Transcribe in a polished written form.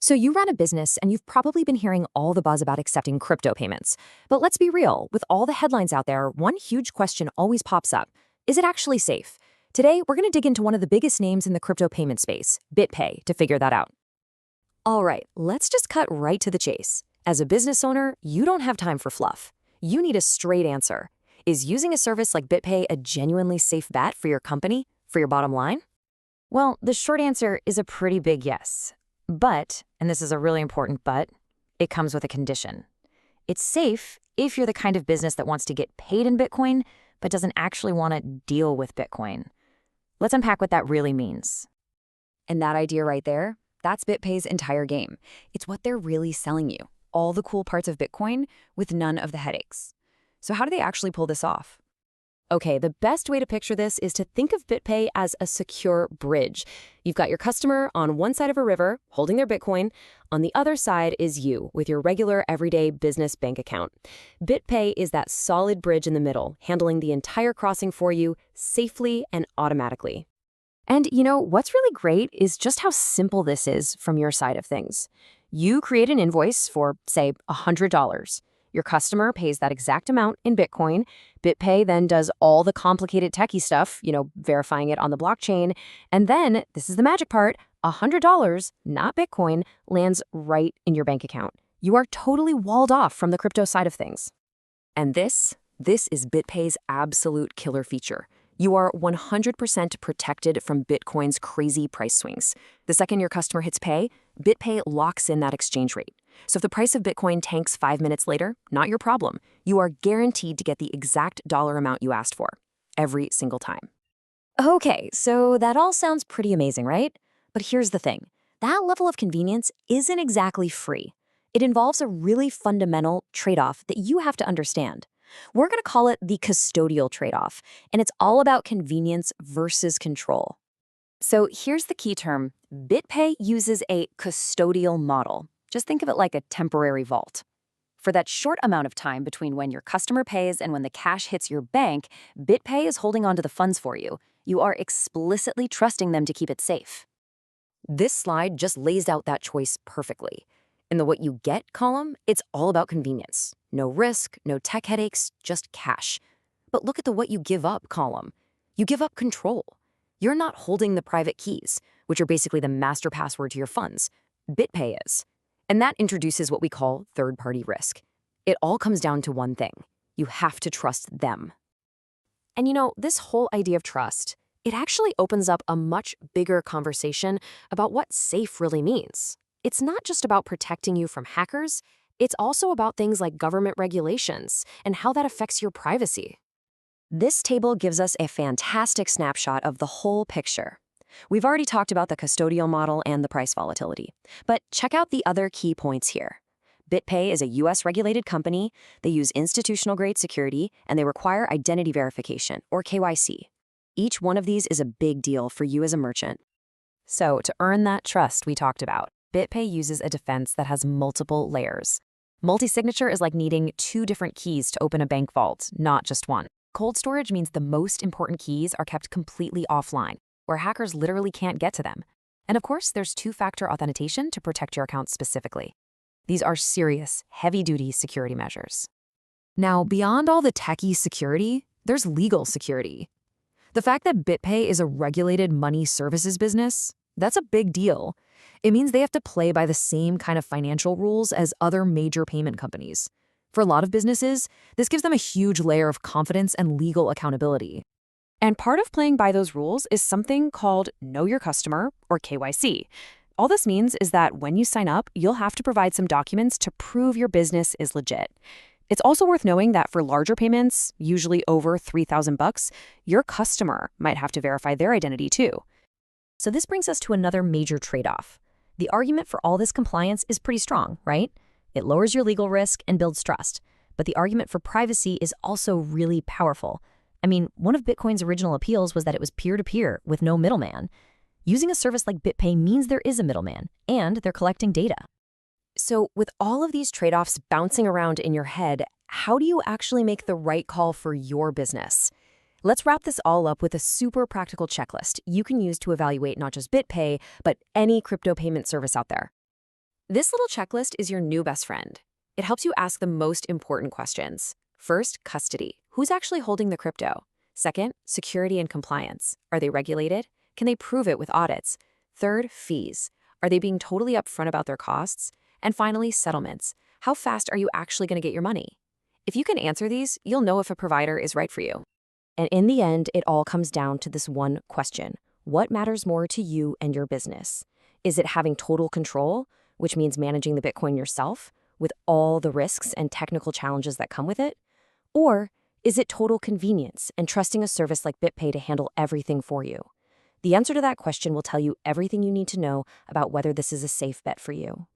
So you run a business and you've probably been hearing all the buzz about accepting crypto payments. But let's be real, with all the headlines out there, one huge question always pops up. Is it actually safe? Today, we're going to dig into one of the biggest names in the crypto payment space, BitPay, to figure that out. All right, let's just cut right to the chase. As a business owner, you don't have time for fluff. You need a straight answer. Is using a service like BitPay a genuinely safe bet for your company, for your bottom line? Well, the short answer is a pretty big yes. But, and this is a really important but, it comes with a condition. It's safe if you're the kind of business that wants to get paid in Bitcoin, but doesn't actually want to deal with Bitcoin. Let's unpack what that really means. And that idea right there, that's BitPay's entire game. It's what they're really selling you. All the cool parts of Bitcoin with none of the headaches. So how do they actually pull this off? Okay, the best way to picture this is to think of BitPay as a secure bridge. You've got your customer on one side of a river holding their Bitcoin. On the other side is you with your regular everyday business bank account. BitPay is that solid bridge in the middle, handling the entire crossing for you safely and automatically. And you know, what's really great is just how simple this is from your side of things. You create an invoice for, say, $100. Your customer pays that exact amount in Bitcoin. BitPay then does all the complicated techie stuff, verifying it on the blockchain. And then, this is the magic part, $100, not Bitcoin, lands right in your bank account. You are totally walled off from the crypto side of things. And this is BitPay's absolute killer feature. You are 100% protected from Bitcoin's crazy price swings. The second your customer hits pay, BitPay locks in that exchange rate. So if the price of Bitcoin tanks 5 minutes later, not your problem. You are guaranteed to get the exact dollar amount you asked for, every single time. Okay, so that all sounds pretty amazing, right? But here's the thing. That level of convenience isn't exactly free. It involves a really fundamental trade-off that you have to understand. We're going to call it the custodial trade-off, and it's all about convenience versus control. So here's the key term. BitPay uses a custodial model. Just think of it like a temporary vault. For that short amount of time between when your customer pays and when the cash hits your bank, BitPay is holding onto the funds for you. You are explicitly trusting them to keep it safe. This slide just lays out that choice perfectly. In the what you get column, it's all about convenience. No risk, no tech headaches, just cash. But look at the what you give up column. You give up control. You're not holding the private keys, which are basically the master password to your funds. BitPay is. And that introduces what we call third-party risk. It all comes down to one thing. You have to trust them. And this whole idea of trust, it actually opens up a much bigger conversation about what safe really means. It's not just about protecting you from hackers, it's also about things like government regulations and how that affects your privacy. This table gives us a fantastic snapshot of the whole picture. We've already talked about the custodial model and the price volatility, but check out the other key points here. BitPay is a US-regulated company, they use institutional-grade security, and they require identity verification, or KYC. Each one of these is a big deal for you as a merchant. So, to earn that trust we talked about, BitPay uses a defense that has multiple layers. Multi-signature is like needing 2 different keys to open a bank vault, not just one. Cold storage means the most important keys are kept completely offline, where hackers literally can't get to them. And of course, there's 2-factor authentication to protect your account specifically. These are serious, heavy-duty security measures. Now, beyond all the techie security, there's legal security. The fact that BitPay is a regulated money services business, that's a big deal. It means they have to play by the same kind of financial rules as other major payment companies. For a lot of businesses, this gives them a huge layer of confidence and legal accountability. And part of playing by those rules is something called Know Your Customer, or KYC. All this means is that when you sign up, you'll have to provide some documents to prove your business is legit. It's also worth knowing that for larger payments, usually over $3,000, your customer might have to verify their identity too. So this brings us to another major trade-off. The argument for all this compliance is pretty strong, right? It lowers your legal risk and builds trust. But the argument for privacy is also really powerful. I mean, one of Bitcoin's original appeals was that it was peer-to-peer with no middleman. Using a service like BitPay means there is a middleman, and they're collecting data. So with all of these trade-offs bouncing around in your head, how do you actually make the right call for your business? Let's wrap this all up with a super practical checklist you can use to evaluate not just BitPay, but any crypto payment service out there. This little checklist is your new best friend. It helps you ask the most important questions. First, custody. Who's actually holding the crypto? Second, security and compliance. Are they regulated? Can they prove it with audits? Third, fees. Are they being totally upfront about their costs? And finally, settlements. How fast are you actually going to get your money? If you can answer these, you'll know if a provider is right for you. And in the end, it all comes down to this one question. What matters more to you and your business? Is it having total control, which means managing the Bitcoin yourself, with all the risks and technical challenges that come with it? Or is it total convenience and trusting a service like BitPay to handle everything for you? The answer to that question will tell you everything you need to know about whether this is a safe bet for you.